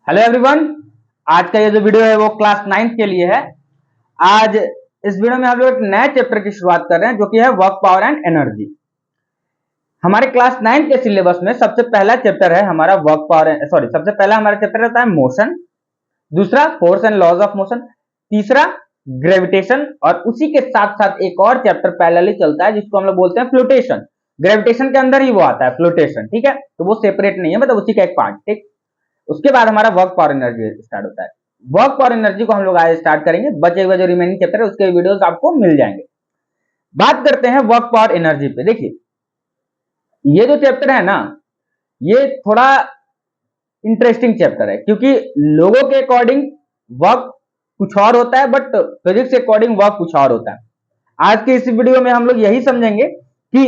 Hello everyone. आज का ये जो वीडियो है वो क्लास 9th के लिए है। आज इस वीडियो में हम लोग एक नए चैप्टर की शुरुआत कर रहे हैं जो कि है वर्क पावर एंड एनर्जी। हमारे क्लास 9th के सिलेबस में सबसे पहला चैप्टर है हमारा वर्क पावर, सबसे पहला हमारा चैप्टर रहता है मोशन, दूसरा force and laws of motion, तीसरा ग्रेविटेशन, और उसी के साथ साथ एक और चैप्टर पैरेलली चलता है जिसको हम लोग बोलते हैं फ्लोटेशन। ग्रेविटेशन के अंदर ही वो आता है फ्लोटेशन, ठीक है, तो वो सेपरेट नहीं है, मतलब उसी का एक पार्ट, ठीक। उसके बाद हमारा वर्क पावर एनर्जी स्टार्ट होता है। वर्क पावर एनर्जी को हम लोग आज स्टार्ट करेंगे, बचे हुए जो रिमेनिंग चैप्टर है उसके वीडियोस आपको मिल जाएंगे। बात करते हैं वर्क पावर एनर्जी पे। देखिए, ये जो चैप्टर है ना, ये थोड़ा इंटरेस्टिंग चैप्टर है क्योंकि लोगों के अकॉर्डिंग वर्क कुछ और होता है, बट फिजिक्स के अकॉर्डिंग वर्क कुछ और होता है। आज के इस वीडियो में हम लोग यही समझेंगे कि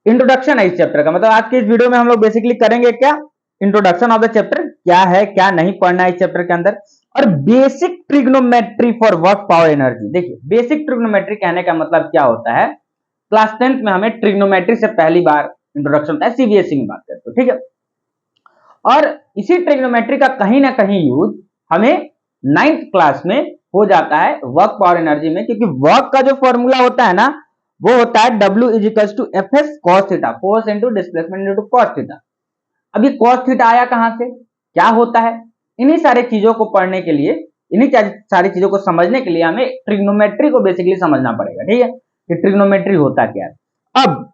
इंट्रोडक्शन है इस चैप्टर का, मतलब आज के इस वीडियो में हम लोग बेसिकली करेंगे क्या, इंट्रोडक्शन ऑफ द चैप्टर, क्या है क्या नहीं पढ़ना है इस चैप्टर के अंदर, और basic trigonometry for work power energy. देखिए, बेसिक ट्रिग्नोमेट्री कहने का मतलब क्या होता है, क्लास 10th में हमें ट्रिग्नोमेट्री से पहली बार इंट्रोडक्शन होता है, सीबीएसई में बात करते हो, ठीक है। और इसी ट्रिग्नोमेट्री का कहीं ना कहीं यूज हमें 9th क्लास में हो जाता है वर्क पावर एनर्जी में, क्योंकि वर्क का जो फॉर्मूला होता है ना, वो होता है W equals to F S cos theta, force into displacement into cos theta. अब ये कॉस थीटा आया कहां से, क्या होता है, इन्हीं सारी चीजों को पढ़ने के लिए, इन्हीं सारी चीजों को समझने के लिए हमें ट्रिग्नोमेट्री को बेसिकली समझना पड़ेगा, ठीक है, कि ट्रिग्नोमेट्री होता क्या है। अब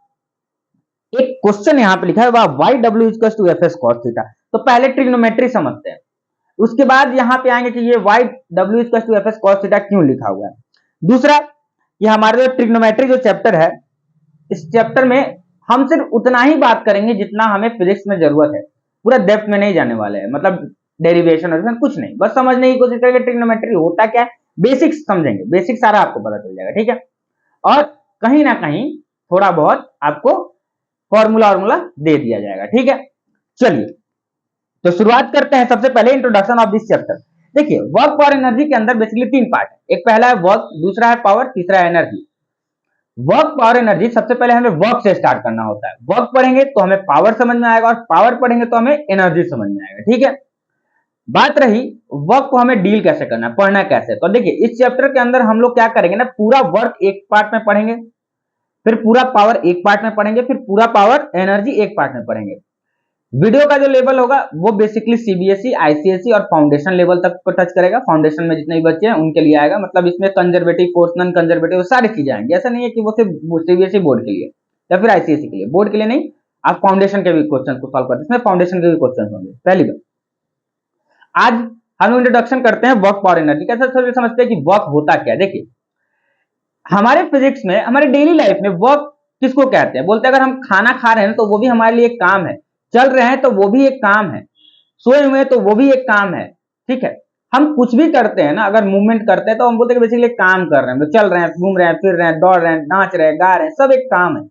एक क्वेश्चन यहां पे लिखा है, why W equals to F S cos theta, तो पहले ट्रिग्नोमेट्री समझते हैं, उसके बाद यहां पे आएंगे कि ये why W equals to F S cos theta क्यों लिखा हुआ है। दूसरा, ये हमारे जो ट्रिग्नोमेट्री जो चैप्टर है, इस चैप्टर में हम सिर्फ उतना ही बात करेंगे जितना हमें फिजिक्स में जरूरत है, पूरा डेप्थ में नहीं जाने वाले हैं, मतलब डेरिवेशन और कुछ नहीं, बस समझने की कोशिश करेंगे ट्रिग्नोमेट्री होता क्या है, बेसिक्स समझेंगे, बेसिक सारा आपको पता चल जाएगा, ठीक है। और कहीं ना कहीं थोड़ा बहुत आपको फॉर्मूला वार्मूला दे दिया जाएगा, ठीक है। चलिए, तो शुरुआत करते हैं सबसे पहले इंट्रोडक्शन ऑफ दिस चैप्टर। देखिए, वर्क पावर एनर्जी के अंदर बेसिकली तीन पार्ट है, एक पहला है वर्क, दूसरा है पावर, तीसरा है एनर्जी। वर्क पावर एनर्जी, सबसे पहले हमें वर्क से स्टार्ट करना होता है, वर्क पढ़ेंगे तो हमें पावर समझ में आएगा, और पावर पढ़ेंगे तो हमें एनर्जी समझ में आएगा, ठीक है। बात रही वर्क को हमें डील कैसे करना है, पढ़ना कैसे, तो देखिए इस चैप्टर के अंदर हम लोग क्या करेंगे ना, पूरा वर्क एक पार्ट में पढ़ेंगे, फिर पूरा पावर एक पार्ट में पढ़ेंगे, फिर पूरा पावर एनर्जी एक पार्ट में पढ़ेंगे। वीडियो का जो लेवल होगा वो बेसिकली सीबीएसई, आईसीएसई और फाउंडेशन लेवल तक को टच करेगा, फाउंडेशन में जितने भी बच्चे हैं उनके लिए आएगा, मतलब इसमें कंजर्वेटिव कोर्स, नॉन कंजर्वेटिव सारी चीजें आएंगी, ऐसा नहीं है कि वो सिर्फ सीबीएसई बोर्ड के लिए या फिर आईसीएसई के लिए, बोर्ड के लिए नहीं, आप फाउंडेशन के भी क्वेश्चन को सॉल्व करते हैं, इसमें फाउंडेशन के भी क्वेश्चन होंगे। पहली बात, आज हम इंट्रोडक्शन करते हैं वर्क पावर एनर्जी, कैसे समझते हैं कि वर्क होता क्या है। देखिए, हमारे फिजिक्स में, हमारे डेली लाइफ में वर्क किसको कहते हैं, बोलते हैं अगर हम खाना खा रहे हैं तो वो भी हमारे लिए एक काम है, चल रहे हैं तो वो भी एक काम है, सोए हुए तो वो भी एक काम है, ठीक है। हम कुछ भी करते हैं ना, अगर मूवमेंट करते हैं तो हम बोलते हैं कि बेसिकली काम कर रहे हैं, तो चल रहे हैं, घूम रहे हैं, फिर रहे हैं, दौड़ रहे हैं, नाच रहे हैं, गा रहे हैं, सब एक काम है।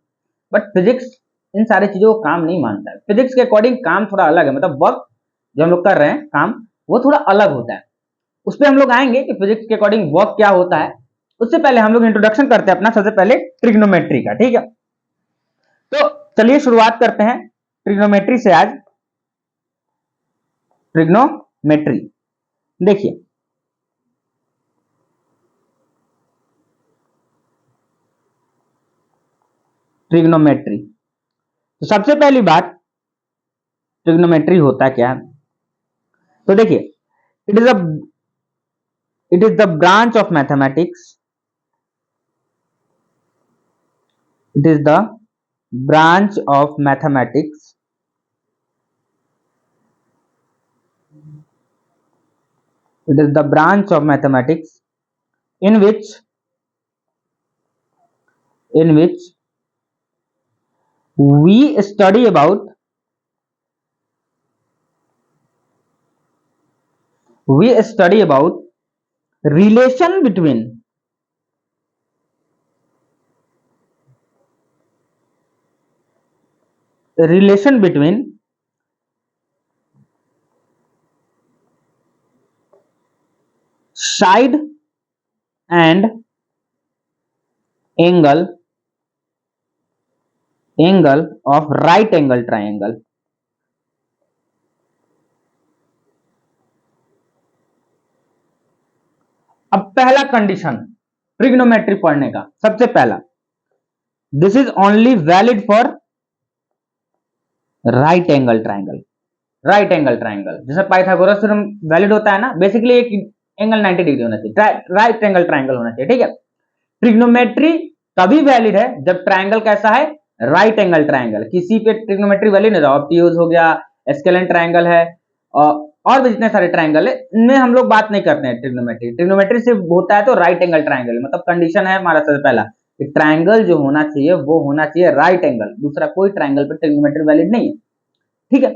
बट फिजिक्स इन सारी चीजों को काम नहीं मानता है, फिजिक्स के अकॉर्डिंग काम थोड़ा अलग है, मतलब वर्क जो हम लोग कर रहे हैं काम, वो थोड़ा अलग होता है। उस पर हम लोग आएंगे कि फिजिक्स के अकॉर्डिंग वर्क क्या होता है। उससे पहले हम लोग इंट्रोडक्शन करते हैं अपना सबसे पहले ट्रिग्नोमेट्री का, ठीक है। तो चलिए शुरुआत करते हैं ट्रिग्नोमेट्री से आज। ट्रिग्नोमेट्री, देखिए ट्रिग्नोमेट्री, तो सबसे पहली बात, ट्रिग्नोमेट्री होता क्या है, तो देखिए, it is a it is the branch of mathematics, it is the branch of mathematics it is the branch of mathematics in which we study about relation between relation between side and angle of right angle triangle. पहला condition trigonometry पढ़ने का, सबसे पहला, this is only valid for right angle triangle. Right angle triangle जैसे Pythagoras theorem valid होता है ना, basically एक एंगल 90 डिग्री होना चाहिए, राइट एंगल ट्राइंगल होना चाहिए, ठीक है। ट्रिग्नोमेट्री तभी वैलिड है जब ट्राइंगल कैसा है, राइट एंगल ट्राइंगल। किसी पे ट्रिग्नोमेट्री वैलिड नहीं, ऑब्ट्यूज हो गया, स्केलेन ट्राइंगल है, और भी जितने सारे ट्राइंगल है, इनमें हम लोग बात नहीं करते हैं ट्रिग्नोमेट्री। ट्रिग्नोमेट्री सिर्फ होता है तो राइट एंगल ट्राइंगल, मतलब कंडीशन है हमारा सबसे पहला कि ट्राइंगल जो होना चाहिए वो होना चाहिए राइट एंगल, दूसरा कोई ट्राइंगल पे ट्रिग्नोमेट्री वैलिड नहीं है, ठीक है।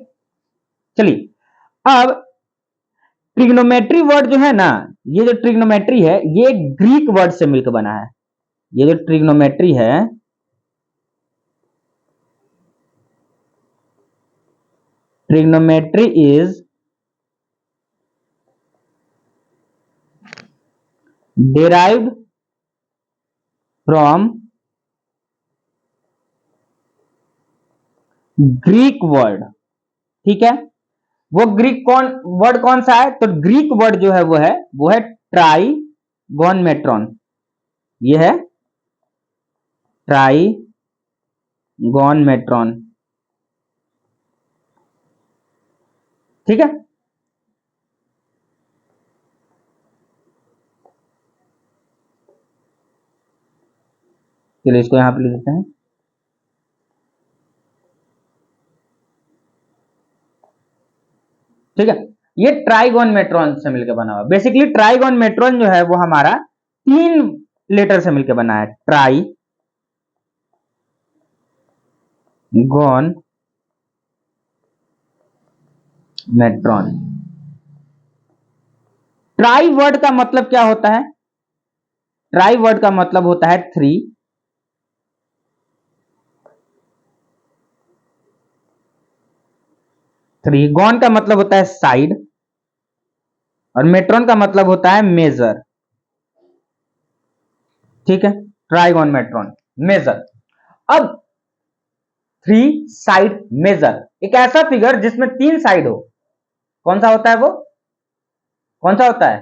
चलिए अब ट्रिग्नोमेट्री वर्ड जो है ना, ये जो ट्रिग्नोमेट्री है ये ग्रीक वर्ड से मिलकर बना है। ये जो ट्रिग्नोमेट्री है, trigonometry is derived from Greek word, ठीक है। वो ग्रीक वर्ड कौन सा है, तो ग्रीक वर्ड जो है वो है ट्राइगोनमेट्रॉन। ये है ट्राइगोनमेट्रॉन, ठीक है। चलिए इसको यहां पे लिख देते हैं, ठीक है। ये ट्राइगोनमेट्रॉन से मिलकर बना हुआ, बेसिकली ट्राइगोनमेट्रॉन जो है वो हमारा 3 लेटर से मिलकर बना है, ट्राई गोन मेट्रॉन। ट्राई वर्ड का मतलब क्या होता है, ट्राई वर्ड का मतलब होता है 3, गॉन का मतलब होता है साइड, और मेट्रॉन का मतलब होता है मेजर, ठीक है। ट्राइगोन मेट्रॉन मेजर। अब 3 साइड मेजर, एक ऐसा फिगर जिसमें 3 साइड हो, कौन सा होता है वो, कौन सा होता है,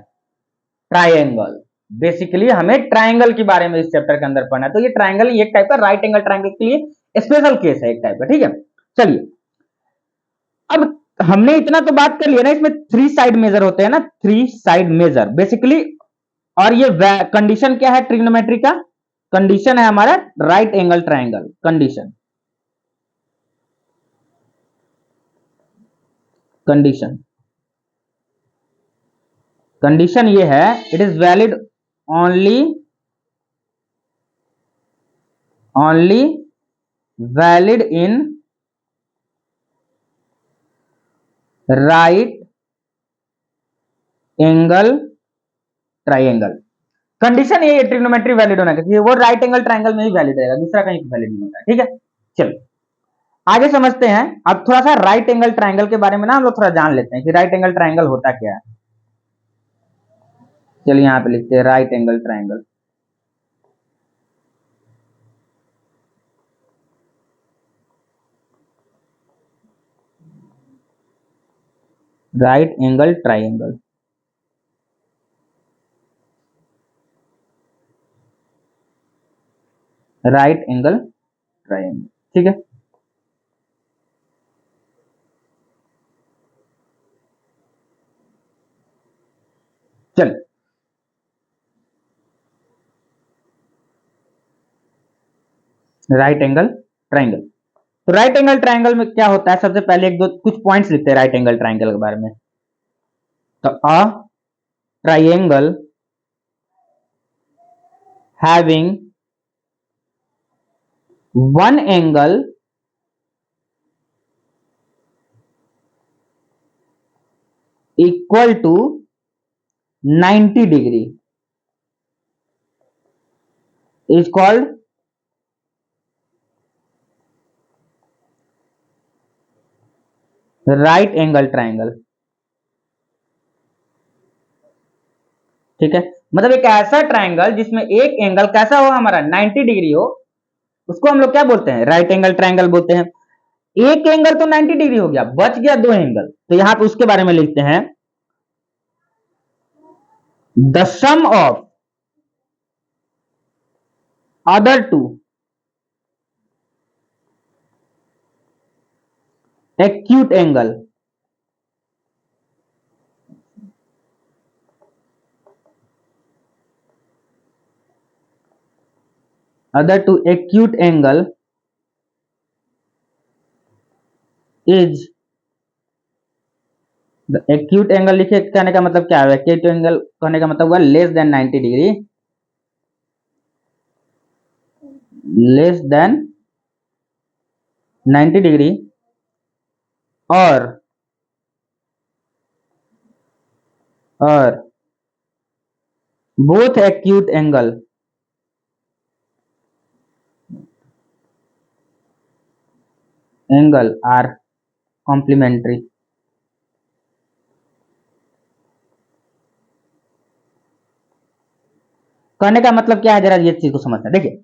ट्राइंगल। बेसिकली हमें ट्राइंगल के बारे में इस चैप्टर के अंदर पढ़ना है, तो ये ट्राइंगल एक टाइप का राइट एंगल ट्राइंगल के लिए स्पेशल केस है एक टाइप का, ठीक है। चलिए अब हमने इतना तो बात कर लिया ना, इसमें 3 साइड मेजर होते हैं ना, 3 साइड मेजर बेसिकली। और ये कंडीशन क्या है ट्रिग्नोमेट्री का, कंडीशन है हमारा right angle triangle condition. Condition condition ये है, it is valid only valid in right angle triangle. Condition ये ट्रिग्नोमेट्री वैलिड होना चाहिए, वो राइट एंगल ट्राइंगल में ही वैलिड रहेगा, दूसरा कहीं वैलिड नहीं होता, ठीक है। चलो आगे समझते हैं, अब थोड़ा सा राइट एंगल ट्राइंगल के बारे में ना हम लोग थोड़ा जान लेते हैं कि राइट एंगल ट्राइंगल होता क्या है। चलिए यहां पे लिखते हैं right angle triangle. Right angle triangle, right angle triangle, ठीक है। चल राइट एंगल ट्राइंगल, तो राइट एंगल ट्राइंगल में क्या होता है, सबसे पहले एक दो कुछ पॉइंट्स लिखते हैं राइट एंगल ट्राइंगल के बारे में। तो a triangle having one angle equal to 90 degree is called right angle triangle, ठीक है। मतलब एक ऐसा ट्राइंगल जिसमें एक एंगल कैसा हो हमारा 90 डिग्री हो, उसको हम लोग क्या बोलते हैं, राइट एंगल ट्राइंगल बोलते हैं। एक एंगल तो 90 डिग्री हो गया, बच गया 2 एंगल, तो यहां पे उसके बारे में लिखते हैं the sum of other two acute angle, other to acute angle is the acute angle लिखे कहने का मतलब क्या है? acute angle कहने का मतलब हुआ less than 90 degree, less than 90 degree और both acute angle are complementary. कहने का मतलब क्या है, जरा ये चीज को समझना। देखिए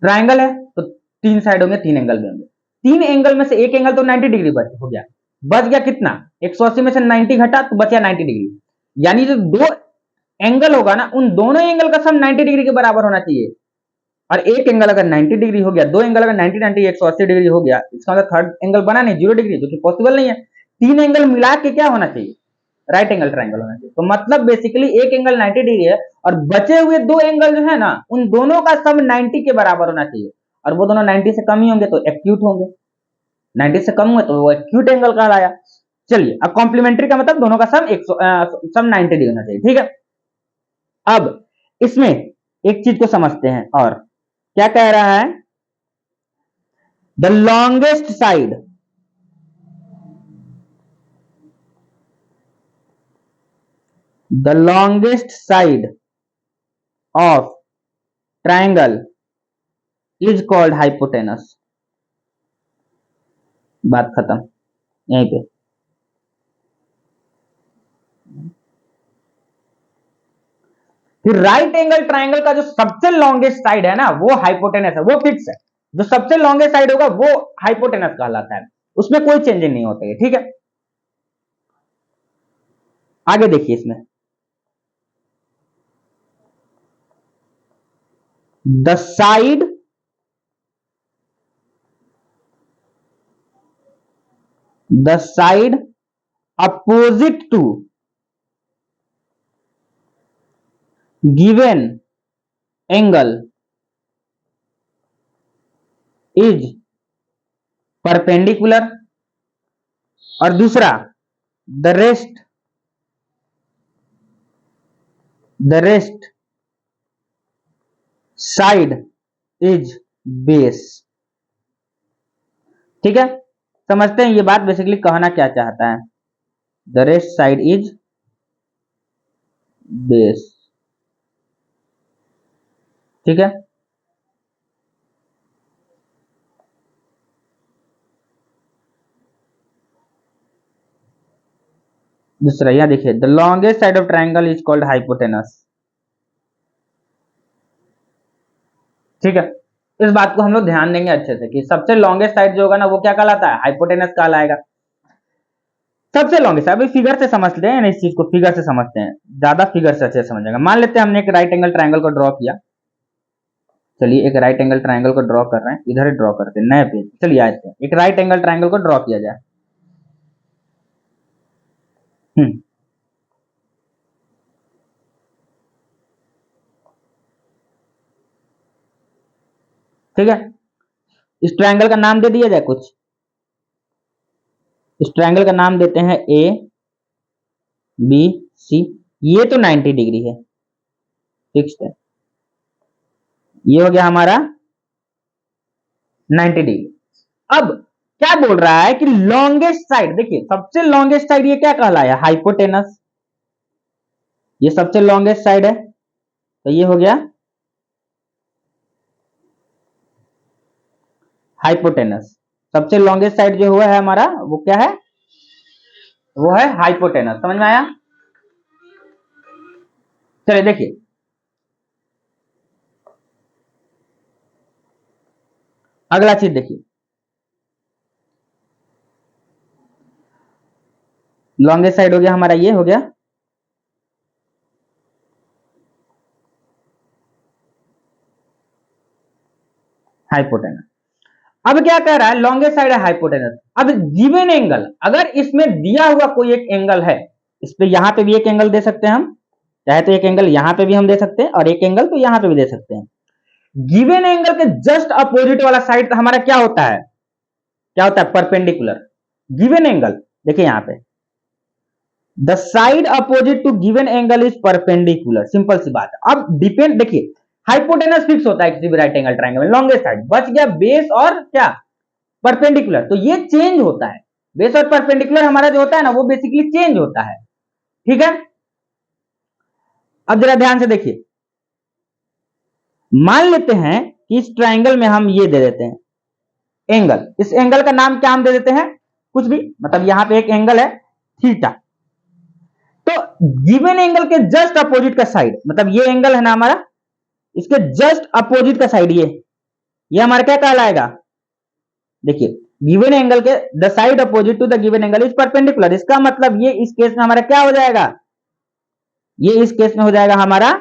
ट्राइंगल है तो तीन साइड होंगे, तीन एंगल भी होंगे। तीन एंगल में से एक एंगल तो 90 डिग्री हो गया, बच गया कितना? 180 में से 90 घटा तो बचा 90 डिग्री। यानी जो दो एंगल होगा ना, उन दोनों एंगल का सम 90 डिग्री के बराबर होना चाहिए। और एक एंगल अगर 90 डिग्री हो गया, दो एंगल अगर 90 90 180 डिग्री हो गया, इसका मतलब थर्ड एंगल बना नहीं 0 डिग्री, जो कि पॉसिबल नहीं है। तीन एंगल मिला के क्या होना चाहिए? राइट एंगल ट्राइंगल होना चाहिए। तो मतलब बेसिकली एक एंगल 90 डिग्री है और बचे हुए दो एंगल जो है ना, उन दोनों का सम 90 के बराबर होना चाहिए। और वो दोनों 90 से कम ही होंगे तो एक्यूट होंगे, 90 से कम हुए तो वो एक्यूट एंगल कहलाया। चलिए अब कॉम्प्लीमेंट्री का मतलब दोनों का सम सम 90 डिग्री होना चाहिए, ठीक है। अब इसमें एक चीज को समझते हैं, और क्या कह रहा है? The longest side, the longest side of triangle is called hypotenuse. बात खत्म यहीं पे। फिर राइट एंगल ट्राइंगल का जो सबसे लॉन्गेस्ट साइड है ना, वो हाइपोटेनस है, वो फिक्स है। जो सबसे लॉन्गेस्ट साइड होगा वो हाइपोटेनस कहलाता है, उसमें कोई चेंज नहीं होते है, ठीक है। आगे देखिए इसमें, the side opposite to given angle is perpendicular, और दूसरा the rest side is base, ठीक है। समझते हैं ये बात बेसिकली कहना क्या चाहता है। The rest side is base, ठीक है। दूसरा यहां देखिए, the longest side of triangle is called hypotenuse, ठीक है। इस बात को हम लोग ध्यान देंगे अच्छे से कि सबसे लॉन्गेस्ट साइड जो होगा ना, वो क्या कहलाता है? हाइपोटेनस कहलाएगा। सबसे लॉन्गेस्ट, अभी फिगर से समझते हैं इस चीज को, फिगर से समझते हैं, ज्यादा फिगर से अच्छे समझेंगे। मान लेते हैं हमने एक राइट एंगल ट्राइंगल को ड्रॉ किया। चलिए एक राइट एंगल ट्राइंगल को ड्रॉ कर रहे हैं, इधर ही ड्रॉ करते हैं नए पेज। चलिए आए थे, एक राइट एंगल ट्राइंगल को ड्रॉ किया जाए। ठीक है, इस ट्राइंगल का नाम दे दिया जाए कुछ। इस ट्राइंगल का नाम देते हैं ए बी सी। ये तो 90 डिग्री है, फिक्स्ड है। ये हो गया हमारा 90 डिग्री। अब क्या बोल रहा है कि लॉन्गेस्ट साइड, देखिए सबसे लॉन्गेस्ट साइड ये क्या कहलाया? हाइपोटेनस। ये सबसे लॉन्गेस्ट साइड है तो ये हो गया हाइपोटेनस। सबसे लॉन्गेस्ट साइड जो हुआ है हमारा, वो क्या है? वो है हाइपोटेनस। समझ में आया? चलिए देखिए, अगला चीज देखिए, लॉन्गेस्ट साइड हो गया हमारा, ये हो गया। हाइपोटेनस। अब क्या कह रहा है, लॉन्गेस्ट साइड है हाइपोटेनस। अब गिवन एंगल, अगर इसमें दिया हुआ कोई एक एंगल है, इस पे यहां पे भी एक एंगल दे सकते हैं हम, चाहे तो एक एंगल यहां पे भी हम दे सकते हैं और एक एंगल तो यहां पे भी दे सकते हैं। गिवन एंगल के जस्ट अपोजिट वाला साइड हमारा क्या होता है, क्या होता है, परपेंडिकुलर। गिवन एंगल देखिए यहां पे, the side opposite to given angle is perpendicular, simple सी बात है। अब डिपेंड देखिए, हाइपोटेनस फिक्स होता है किसी भी राइट एंगल ट्रायंगल में, लॉन्गेस्ट साइड बच गया बेस और क्या, परपेंडिकुलर। तो ये चेंज होता है, बेस और परपेंडिकुलर हमारा जो होता है ना वो बेसिकली चेंज होता है, ठीक है। अब जरा ध्यान से देखिए, मान लेते हैं कि इस ट्रायंगल में हम ये दे देते हैं एंगल, इस एंगल का नाम क्या हम दे देते हैं, कुछ भी, मतलब यहां पे एक एंगल है थीटा। तो गिवन एंगल के जस्ट अपोजिट का साइड, मतलब ये एंगल है ना हमारा, इसके जस्ट अपोजिट का साइड ये हमारा क्या कहलाएगा, देखिए गिवन एंगल के the side opposite to the given angle is perpendicular. इसका मतलब ये इस केस में हमारा क्या हो जाएगा, ये इस केस में हो जाएगा हमारा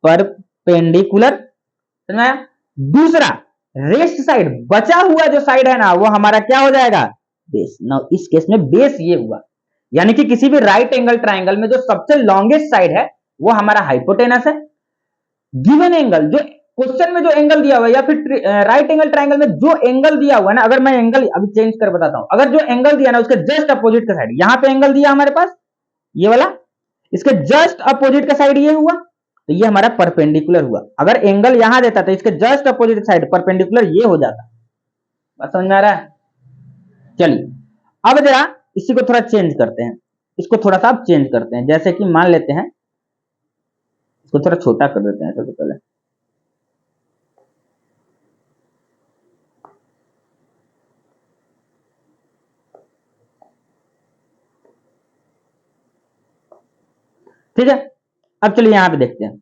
परपेंडिकुलर, समझ में आया। दूसरा रेस्ट साइड, बचा हुआ जो साइड है ना वो हमारा क्या हो जाएगा, बेस। ना इस केस में बेस ये हुआ, यानी कि किसी भी राइट एंगल ट्रायंगल में जो सबसे लॉन्गेस्ट साइड है वो हमारा हाइपोटेनस है। गिवन एंगल, जो क्वेश्चन में जो एंगल दिया हुआ है, या फिर राइट एंगल ट्रायंगल में जो एंगल दिया हुआ है ना, अगर मैं एंगल अभी चेंज कर बताता हूं, अगर जो एंगल दिया ना उसके जस्ट अपोजिट का साइड, यहां पे एंगल दिया हमारे पास ये वाला, इसके जस्ट अपोजिट का साइड ये हुआ, तो ये हमारा परपेंडिकुलर हुआ। अगर एंगल यहां देता तो इसके जस्ट अपोजिट साइड परपेंडिकुलर ये हो जाता। बात समझ में आ रहा है। चलिए अब जरा इसी को थोड़ा चेंज करते हैं, इसको थोड़ा सा अब चेंज करते हैं। जैसे कि मान लेते हैं, इसको थोड़ा छोटा कर देते हैं सबसे पहले, ठीक है। अब चलिए यहां पे देखते हैं,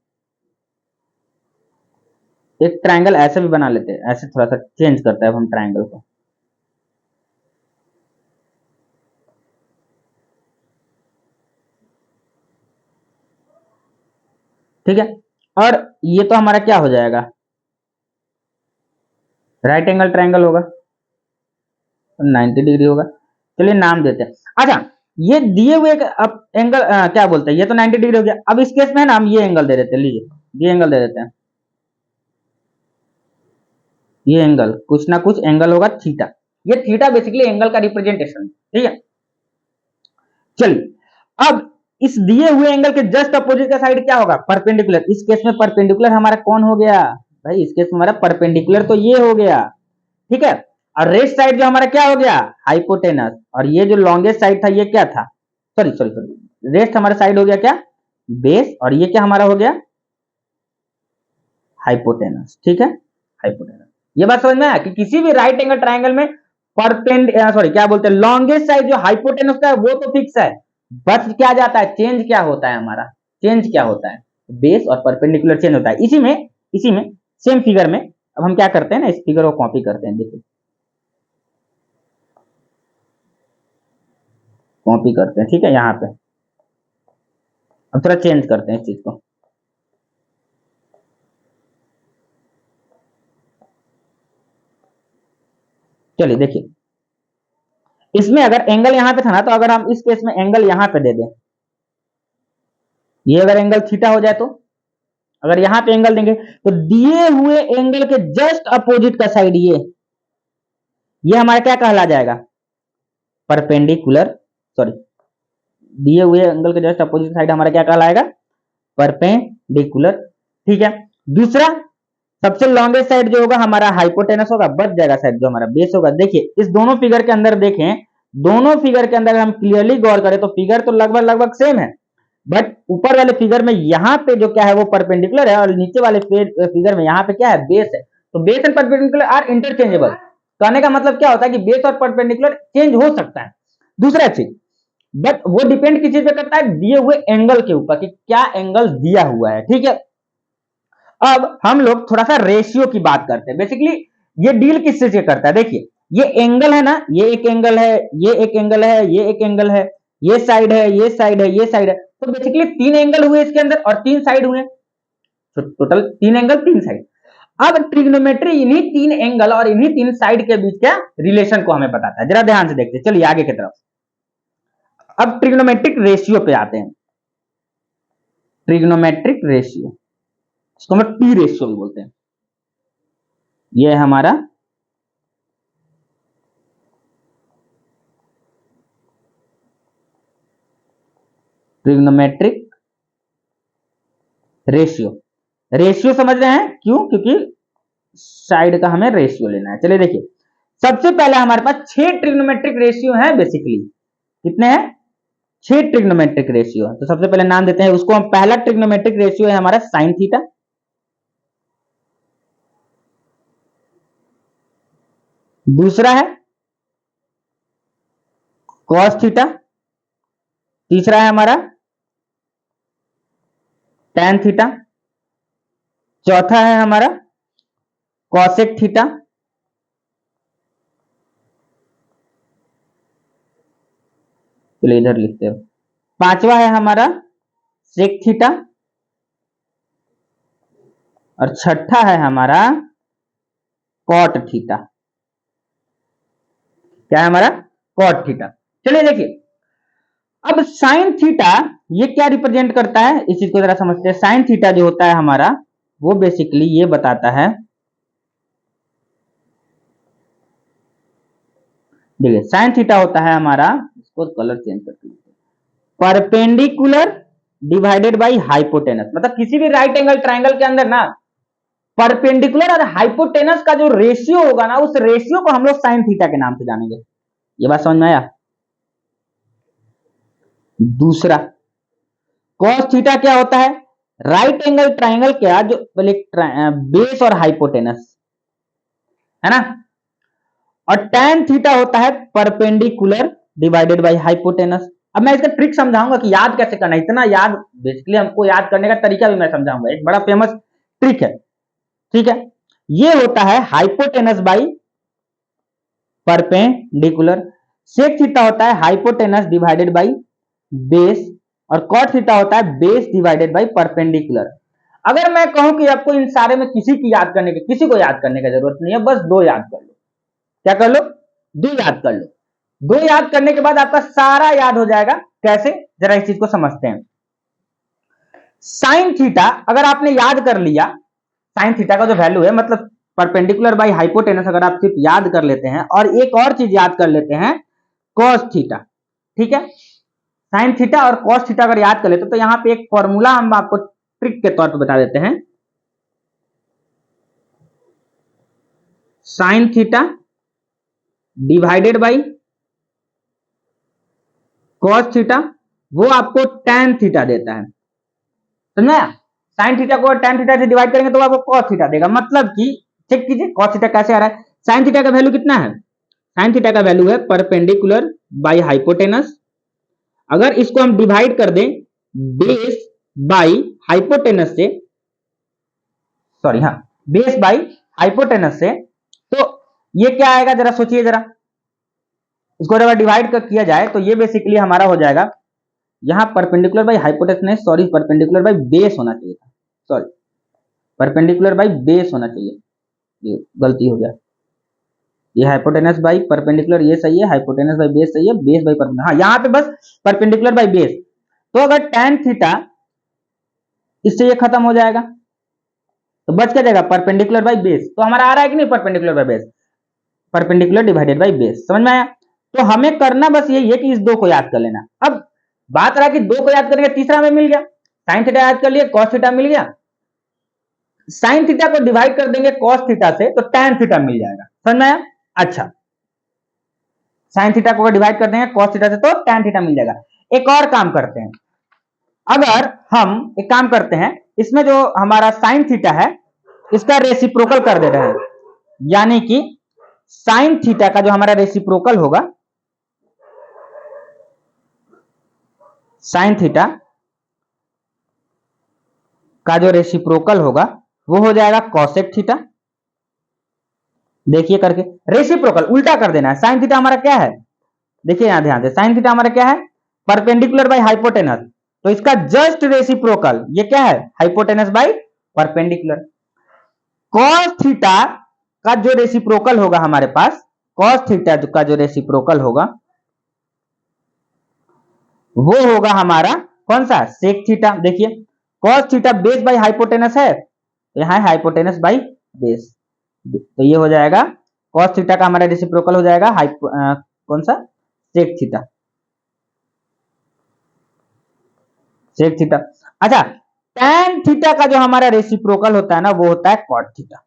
एक ट्रायंगल ऐसे भी बना लेते हैं, ऐसे थोड़ा सा चेंज करते हैं अब हम ट्रायंगल को, ठीक है। और ये तो हमारा क्या हो जाएगा, राइट एंगल ट्रायंगल होगा, 90 डिग्री होगा। चलिए नाम देते हैं। अच्छा, ये दिए हुए एंगल क्या बोलते हैं, ये तो 90 डिग्री हो गया। अब इस केस में ना हम ये एंगल दे देते हैं, लीजिए ये एंगल दे देते हैं, ये एंगल कुछ ना कुछ एंगल होगा थीटा। ये थीटा बेसिकली एंगल का रिप्रेजेंटेशन, ठीक है। चलिए अब इस दिए हुए एंगल के जस्ट अपोजिट का साइड क्या होगा, परपेंडिकुलर। इस केस में परपेंडिकुलर हमारा कौन हो गया भाई, इस केस में हमारा परपेंडिकुलर तो ये हो गया, ठीक है। और रेस्ट साइड जो हमारा क्या हो गया, हाइपोटेनस। और ये जो लॉन्गेस्ट साइड था ये क्या था, सॉरी सॉरी सॉरी, रेस्ट हमारा साइड हो गया क्या, बेस। और ये क्या हमारा हो गया, हाइपोटेनस, ठीक है, हाइपोटेनस। ये बात समझ में आया कि किसी भी राइट एंगल ट्रायंगल में सॉरी क्या बोलते हैं, लॉन्गेस्ट साइड जो हाइपोटेनस का है वो तो फिक्स है, बच क्या जाता है, चेंज क्या होता है हमारा, चेंज क्या होता है, बेस और परपेंडिकुलर चेंज होता है। इसी में सेम फिगर में अब हम क्या करते हैं ना, इस फिगर को कॉपी करते हैं, देखिए कॉपी करते हैं, ठीक है। यहां पे अब थोड़ा चेंज करते हैं इस चीज को, चलिए देखिए, इसमें अगर एंगल यहां पे था ना, तो अगर हम इस केस में एंगल यहां पे दे दें, ये अगर एंगल थीटा हो जाए, तो अगर यहां पे एंगल देंगे तो दिए हुए एंगल के जस्ट अपोजिट का साइड ये हमारा क्या कहला जाएगा, परपेंडिकुलर। सॉरी, दिए हुए एंगल के जस्ट अपोजिट साइड हमारा क्या कहलाएगा, परपेंडिकुलर, ठीक है। दूसरा सबसे लॉन्गेस्ट साइड जो होगा हमारा हाइपोटेनस होगा, बच जाएगा साइड जो हमारा बेस होगा। देखिए इस दोनों फिगर के अंदर देखें, दोनों फिगर के अंदर हम क्लियरली गौर करें तो फिगर तो लगभग लगभग सेम है, बट ऊपर वाले फिगर में यहाँ पे जो क्या है वो परपेंडिकुलर है, और नीचे वाले फिगर में यहाँ पे क्या है, बेस है। तो base and perpendicular are interchangeable. कहने का मतलब क्या होता है कि बेस और परपेंडिकुलर चेंज हो सकता है। दूसरा चीज, बट वो डिपेंड किस चीज पे करता है, दिए हुए एंगल के ऊपर कि क्या एंगल दिया हुआ है, ठीक है। अब हम लोग थोड़ा सा रेशियो की बात करते हैं। बेसिकली ये डील किससे से करता है, देखिए ये एंगल है ना, ये एक एंगल है, ये एक एंगल है, ये एक एंगल है, ये साइड है, ये साइड है, ये साइड है। तो बेसिकली 3 एंगल हुए इसके अंदर और 3 साइड हुए, तो टोटल 3 एंगल 3 साइड। अब ट्रिग्नोमेट्री इन्हीं तीन एंगल और इन्हीं तीन साइड के बीच के रिलेशन को हमें बताता है। जरा ध्यान से देखते हैं, चलिए आगे की तरफ। अब ट्रिग्नोमेट्रिक रेशियो पे आते हैं। ट्रिग्नोमेट्रिक रेशियो, इसको हम टी रेशियो भी बोलते हैं। यह है हमारा ट्रिग्नोमेट्रिक रेशियो। रेशियो समझ रहे हैं क्यों? क्योंकि साइड का हमें रेशियो लेना है। चलिए देखिए, सबसे पहले हमारे पास 6 ट्रिग्नोमेट्रिक रेशियो है बेसिकली। कितने हैं? 6 ट्रिग्नोमेट्रिक रेशियो। तो सबसे पहले नाम देते हैं उसको हम। पहला ट्रिग्नोमेट्रिक रेशियो है हमारा साइन थीटा, दूसरा है कॉस थीटा, तीसरा है हमारा टैन थीटा, चौथा है हमारा कॉसेक थीटा, चलिए इधर लिखते हो, पांचवा है हमारा सेक थीटा, और छठा है हमारा कॉट थीटा। क्या है हमारा? Cot theta. चलिए देखिए, अब साइन थीटा ये क्या रिप्रेजेंट करता है, इस चीज को जरा समझते हैं। साइन थीटा जो होता है हमारा, वो बेसिकली ये बताता है, देखिए साइन थीटा होता है हमारा, इसको कलर चेंज करते हैं, परपेंडिकुलर डिवाइडेड बाई हाइपोटेनस। मतलब किसी भी राइट एंगल ट्राइंगल के अंदर ना परपेंडिकुलर और हाइपोटेनस का जो रेशियो होगा ना, उस रेशियो को हम लोग साइन थीटा के नाम से जानेंगे। ये बात समझ में आया? दूसरा कॉस थीटा क्या होता है? राइट एंगल ट्राइंगल क्या जो बेस और हाइपोटेनस है ना। और टैन थीटा होता है परपेंडिकुलर डिवाइडेड बाय हाइपोटेनस। अब मैं इसका ट्रिक समझाऊंगा कि याद कैसे करना है। इतना याद बेसिकली हमको याद करने का तरीका भी मैं समझाऊंगा, एक बड़ा फेमस ट्रिक है। ठीक है, ये होता है hypotenuse by perpendicular. Sec theta होता है हाइपोटेनस डिवाइडेड बाई बेस, और कॉट थीटा होता है बेस डिवाइडेड बाई परपेंडिकुलर। अगर मैं कहूं कि आपको इन सारे में किसी को याद करने की जरूरत नहीं है, बस दो याद कर लो। क्या कर लो? दो याद कर लो। दो याद करने के बाद आपका सारा याद हो जाएगा। कैसे? जरा इस चीज को समझते हैं। साइन थीटा अगर आपने याद कर लिया, साइन थीटा का जो वैल्यू है, मतलब परपेंडिकुलर बाई हाइपोटेनस अगर आप सिर्फ याद कर लेते हैं, और एक और चीज याद कर लेते हैं, कॉस थीटा। ठीक है, साइन थीटा और कॉस थीटा अगर याद कर लेते तो यहां पे एक फॉर्मूला हम आपको ट्रिक के तौर पर बता देते हैं। Sine theta divided by cos theta, वो आपको टैन थीटा देता है। समझा? साइन थीटा को टैन थीटा से डिवाइड करेंगे तो आपको कॉस थीटा देगा। मतलब कि चेक कीजिए कॉस थीटा कैसे आ रहा है। साइन थीटा का वैल्यू कितना है? साइन थीटा का वैल्यू है परपेंडिकुलर बाई हाइपोटेनस। अगर इसको हम डिवाइड कर दें बेस बाई हाइपोटेनस से, सॉरी हाँ, बेस बाई हाइपोटेनस से, तो ये क्या आएगा जरा सोचिए जरा। इसको अगर डिवाइड किया जाए तो ये बेसिकली हमारा हो जाएगा, यहां परपेंडिकुलर बाई हाइपोटेनस नहीं, सॉरी परपेंडिकुलर बाई बेस होना चाहिए था, सॉरी परपेंडिकुलर बाई बेस होना चाहिए, ये गलती हो गया। ये हाइपोटेनस बाई परपेंडिकुलर ये सही है, हाइपोटेनस बाई बेस सही है, बेस बाई परपेंडिकुलर, हाँ यहां पे बस परपेंडिकुलर बाई बेस। तो अगर टैन थीटा, इससे ये खत्म हो जाएगा तो बच क्या जाएगा? Perpendicular by base. तो हमारा आ रहा है कि नहीं perpendicular by base, perpendicular divided by base. समझ में आया? तो हमें करना बस यही है कि इस दो को याद कर लेना। अब बात रहा कि दो को याद करेंगे, तीसरा हमें मिल गया, साइन थीटा याद कर लिया, कॉस थीटा मिल गया। साइन थीटा को डिवाइड कर देंगे कॉस थीटा से तो टैन थीटा मिल जाएगा। समझ में आया? अच्छा, साइन थीटा को डिवाइड कर देंगे कॉस थीटा से तो टैन थीटा मिल जाएगा। एक और काम करते हैं, अगर हम एक काम करते हैं, इसमें जो हमारा साइन थीटा है इसका रेसिप्रोकल कर दे रहे हैं, यानी कि साइन थीटा का जो हमारा रेसिप्रोकल होगा, साइन थीटा का जो रेसिप्रोकल होगा वो हो जाएगा कॉसेक थीटा। देखिए करके रेसिप्रोकल उल्टा कर देना है। साइन थीटा हमारा क्या है? देखिए यहां ध्यान से, साइन थीटा हमारा क्या है? Perpendicular by hypotenuse. तो इसका जस्ट रेसिप्रोकल ये क्या है? Hypotenuse by perpendicular. Cos theta का जो रेसिप्रोकल होगा हमारे पास, कॉस थीटा का जो रेसिप्रोकल होगा वो होगा हमारा कौन सा, सेक थीटा। देखिए cos theta base by hypotenuse है, तो यहां हाइपोटेनस बाई बेस, तो ये हो जाएगा कॉस थीटा का हमारा रेसिप्रोकल हो जाएगा कौन सा, सेक थीटा, सेक थीटा। अच्छा, tan थीटा का जो हमारा रेसिप्रोकल होता है ना वो होता है कॉट थीटा,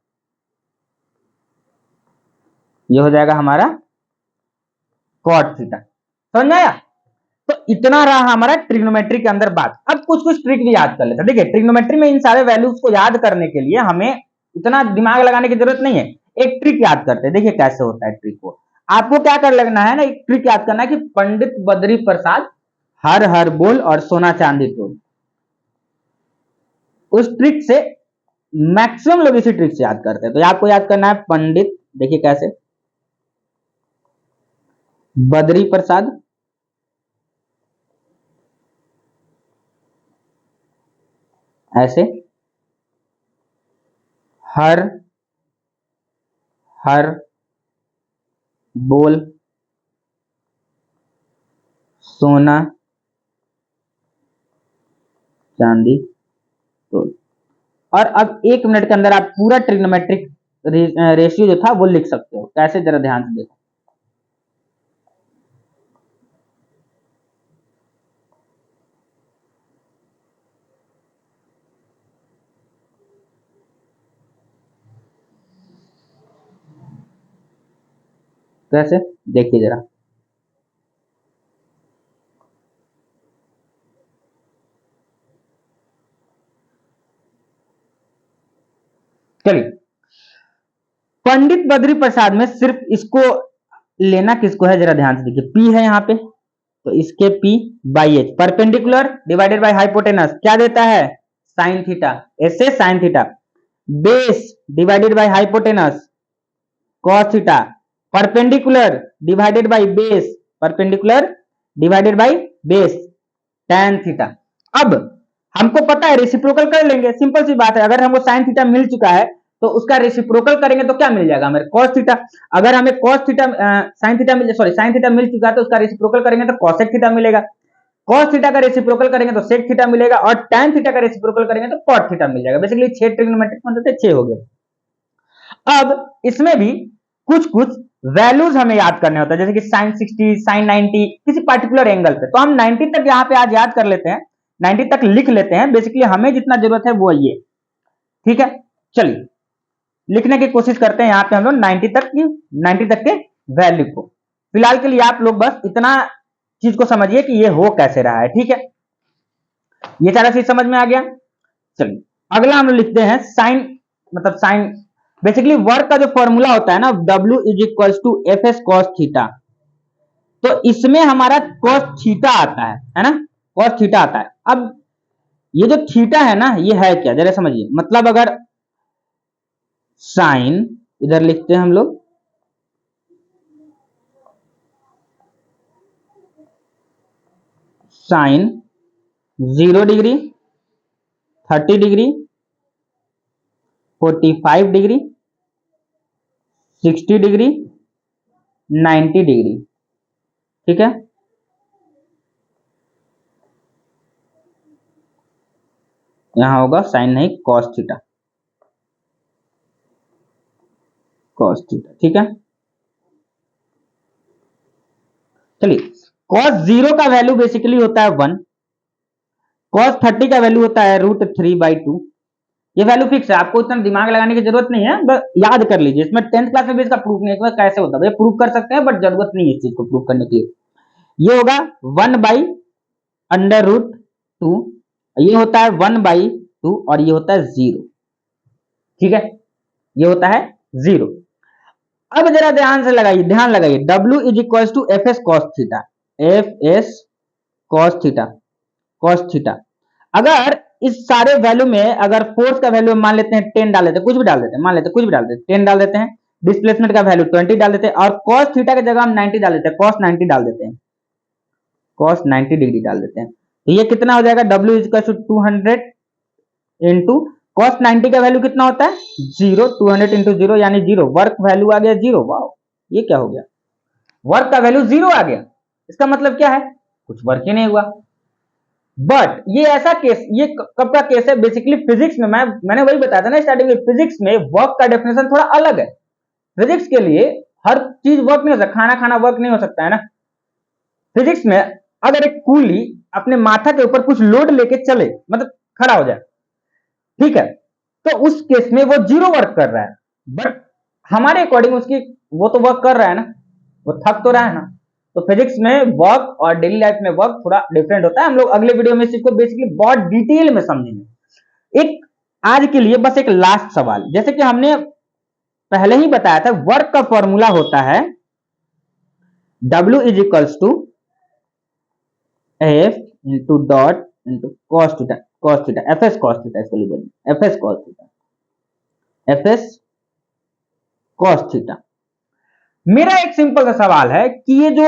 ये हो जाएगा हमारा कॉट थीटा। समझ में आया? तो इतना रहा हमारा ट्रिग्नोमेट्री के अंदर बात। अब कुछ कुछ ट्रिक भी याद कर लेते हैं। देखिए ट्रिग्नोमेट्री में इन सारे वैल्यूज को याद करने के लिए हमें इतना दिमाग लगाने की जरूरत नहीं है, एक ट्रिक याद करते हैं। देखिए कैसे होता है ट्रिक को, आपको क्या कर लगना है ना, एक ट्रिक याद करना है कि पंडित बद्री प्रसाद हर हर बोल और सोना चांदी तोल। उस ट्रिक से मैक्सिमम लोग इसी ट्रिक से याद करते हैं, तो आपको याद करना है पंडित, देखिए कैसे, बद्री प्रसाद ऐसे, हर हर बोल सोना चांदी तोल। और अब 1 मिनट के अंदर आप पूरा ट्रिग्नोमेट्रिक रेशियो जो था वो लिख सकते हो। कैसे, जरा ध्यान से देखो। कैसे, देखिए जरा, चलिए पंडित बद्री प्रसाद में सिर्फ इसको लेना किसको है, जरा ध्यान से देखिए, पी है यहाँ पे, तो इसके P by H, perpendicular divided by hypotenuse क्या देता है, साइन थीटा, ऐसे sine theta, base divided by hypotenuse cos theta, perpendicular divided by base, perpendicular divided by base tan theta. अब हमको पता है रेसिप्रोकल कर लेंगे, सिंपल सी बात है, अगर हमको साइन थीटा मिल चुका है तो उसका रेसिप्रोकल करेंगे तो क्या मिल जाएगा हमें, cos थीटा। अगर हमें cos थीटा साइन थीटा मिल, सॉरी साइन थीटा मिल चुका है तो उसका रेसिप्रोकल करेंगे तो cosec थीटा मिलेगा, cos थीटा का रेसिप्रोकल करेंगे तो sec थीटा मिलेगा, और tan थीटा का रेसिप्रोकल करेंगे तो cot थीटा मिल जाएगा। बेसिकली 6 ट्रिग्नोमेट्रिक मतलब 6 हो गया। अब इसमें भी कुछ कुछ वैल्यूज हमें याद करने होता है, जैसे कि साइन 60, साइन 90 किसी पर्टिकुलर एंगल पे, तो हम 90 तक यहाँ पे आज याद कर लेते हैं, 90 तक लिख लेते हैं। बेसिकली हमें जितना जरूरत है वो ये, ठीक है। चलिए लिखने की कोशिश करते हैं यहाँ पे हम लोग 90 तक के वैल्यू को। फिलहाल के लिए आप लोग बस इतना चीज को समझिए कि ये हो कैसे रहा है, ठीक है, ये सारा चीज समझ में आ गया। चलिए अगला हम लोग लिखते हैं साइन, मतलब साइन, बेसिकली वर्क का जो फॉर्मूला होता है ना, W is equal to F S cos theta, तो इसमें हमारा कॉस थीटा आता है ना, कॉस थीटा आता है। अब ये जो थीटा है ना ये है क्या, जरा समझिए, मतलब अगर साइन, इधर लिखते हैं हम लोग sine 0 degree, 30 degree, 45 degree, 60 degree, 90 degree, ठीक है। यहां होगा साइन नहीं कॉस थीटा, कॉस थीटा, ठीक है। चलिए कॉस 0 का वैल्यू बेसिकली होता है 1, कॉस 30 का वैल्यू होता है √3/2। ये वैल्यू फिक्स है, आपको इतना दिमाग लगाने की जरूरत नहीं है, बस याद कर लीजिए। इसमें 10th क्लास में भी इसका प्रूफ नहीं है, कैसे होता है प्रूफ कर सकते हैं, बट जरूरत नहीं है इस चीज को प्रूफ करने के लिए। ये होगा 1/√2, ये होता है 1/2 और ये होता है 0, ठीक है, ये होता है 0। अब जरा ध्यान से लगाइए, ध्यान लगाइए, W is equal to F S cos theta, F S cos theta, cos theta. अगर इस सारे वैल्यू में अगर फोर्स का वैल्यू मान लेते हैं 10 डाल देते हैं, कुछ भी डाल देते हैं, मान लेते हैं कुछ भी डाल देते हैं, 10 डाल देते हैं, डिस्प्लेसमेंट का वैल्यू 20 डाल देते हैं, और कॉस थीटा की जगह हम 90 डाल देते हैं, कॉस 90 डाल देते हैं, कॉस 90 डिग्री डाल देते हैं, तो ये कितना हो जाएगा, W is equal to 200 into cos 90 का वैल्यू कितना होता है 0, 200 इंटू 0 यानी 0, वर्क वैल्यू आ गया 0। वाह, ये क्या हो गया, वर्क का वैल्यू 0 आ गया, इसका मतलब क्या है, कुछ वर्क ही नहीं हुआ। बट ये ऐसा केस, ये कब का केस है, बेसिकली फिजिक्स में, मैंने वही बताया था ना स्टार्टिंग में, फिजिक्स में वर्क का डेफिनेशन थोड़ा अलग है। फिजिक्स के लिए हर चीज वर्क नहीं हो सकता, खाना खाना वर्क नहीं हो सकता है ना। फिजिक्स में अगर एक कूली अपने माथा के ऊपर कुछ लोड लेके चले, मतलब खड़ा हो जाए, ठीक है, तो उस केस में वो 0 वर्क कर रहा है। बट हमारे अकॉर्डिंग उसकी, वो तो वर्क कर रहा है ना, वो थक तो रहा है ना। तो फिजिक्स में वर्क और डेली लाइफ में वर्क थोड़ा डिफरेंट होता है। हम लोग अगले वीडियो में इस चीज को बेसिकली बहुत डिटेल में समझेंगे। एक आज के लिए बस एक लास्ट सवाल, जैसे कि हमने पहले ही बताया था, वर्क का फॉर्मूला होता है W is equals to F into dot into cos theta, cos theta, F S cos theta, इसको लिख देंगे F S cos theta, F S cos theta. मेरा एक सिंपल सा सवाल है कि ये जो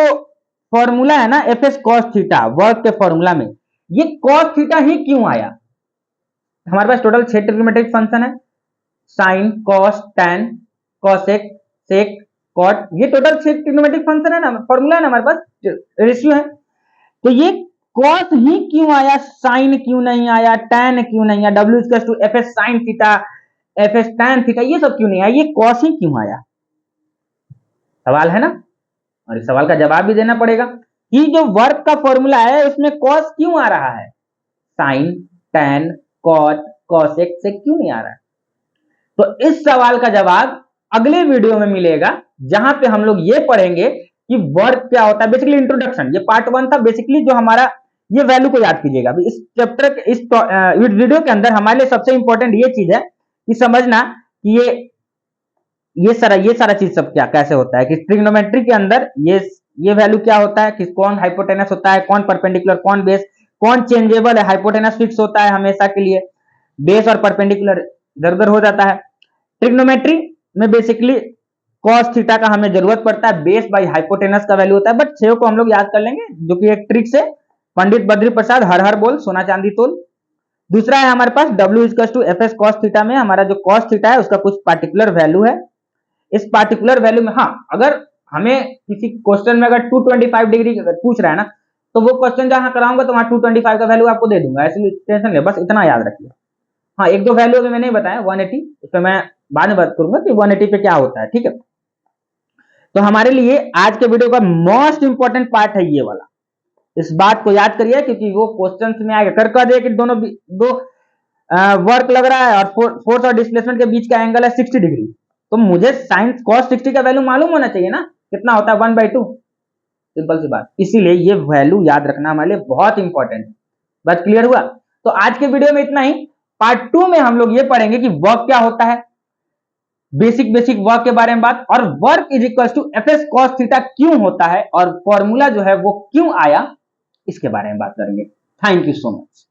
फॉर्मूला है ना F S cos theta, work के फॉर्मूला में ये कॉस थीटा ही क्यों आया? हमारे पास टोटल 6 ट्रिग्नोमेट्रिक फंक्शन है, साइन, कॉस, टैन, कॉसेक, सेक, कॉट, ये टोटल 6 ट्रिग्नोमेट्रिक फंक्शन है ना, फॉर्मूला है ना हमारे पास, रेशियो है। तो ये कॉस ही क्यों आया, साइन क्यों नहीं आया, टैन क्यों नहीं आया, W equals to F S sine theta, F S tan theta, ये सब क्यों नहीं आया, ये कॉस ही क्यों आया? सवाल है ना, और इस सवाल का जवाब भी देना पड़ेगा कि जो वर्क का फॉर्मूला है उसमें कॉस क्यों आ रहा है, साइन, टैन, कॉट, कॉसेक से क्यों नहीं आ रहा है? तो इस सवाल का जवाब अगले वीडियो में मिलेगा, जहां पे हम लोग ये पढ़ेंगे कि वर्क क्या होता है। बेसिकली इंट्रोडक्शन, ये पार्ट 1 था। बेसिकली जो हमारा, ये वैल्यू को याद कीजिएगा, इस चैप्टर के इस वीडियो के अंदर हमारे लिए सबसे इंपॉर्टेंट ये चीज है कि समझना कि ये सारा चीज सब क्या कैसे होता है, कि ट्रिग्नोमेट्री के अंदर ये वैल्यू क्या होता है, कि कौन हाइपोटेनस होता है, कौन परपेंडिकुलर, कौन बेस, कौन चेंजेबल है, हाइपोटेनस फिक्स होता है हमेशा के लिए, बेस और परपेंडिकुलर इधर उधर हो जाता है। ट्रिग्नोमेट्री में बेसिकली कॉस थीटा का हमें जरूरत पड़ता है, बेस बाई हाइपोटेनस का वैल्यू होता है। बट 6 को हम लोग याद कर लेंगे, जो कि एक ट्रिक से, पंडित बद्री प्रसाद हर हर बोल सोना चांदी तोल। दूसरा है हमारे पास W equals to F S cos theta में हमारा जो कॉस थीटा है उसका कुछ पार्टिकुलर वैल्यू है। इस पार्टिकुलर वैल्यू में, हाँ, अगर हमें किसी क्वेश्चन में अगर 225 डिग्री पूछ रहा है ना, तो वो क्वेश्चन जहां कराऊंगा तो वहां 225 का वैल्यू आपको दे दूंगा, ऐसे टेंशन ले, बस इतना याद रखिए। हाँ, एक दो वैल्यू अभी मैंने बताया 180, उस पर मैं बाद में बात करूंगा कि 180 पे क्या होता है, ठीक है। तो हमारे लिए आज के वीडियो का मोस्ट इंपॉर्टेंट पार्ट है ये वाला, इस बात को याद करिए, क्योंकि वो क्वेश्चंस में आगे कर दे कि दोनों दो वर्क लग रहा है और फोर्स और डिस्प्लेसमेंट के बीच का एंगल है 60 डिग्री, तो मुझे साइन कॉस 60 का वैल्यू मालूम होना चाहिए ना, कितना होता है 1/2, सिंपल सी बात। इसीलिए ये वैल्यू याद रखना हमारे लिए बहुत इंपॉर्टेंट है। बात क्लियर हुआ? तो आज के वीडियो में इतना ही। पार्ट 2 में हम लोग ये पढ़ेंगे कि वर्क क्या होता है, बेसिक वर्क के बारे में बात, और work is equal to F S cos theta क्यों होता है, और फॉर्मूला जो है वो क्यों आया, इसके बारे में बात करेंगे। Thank you so much.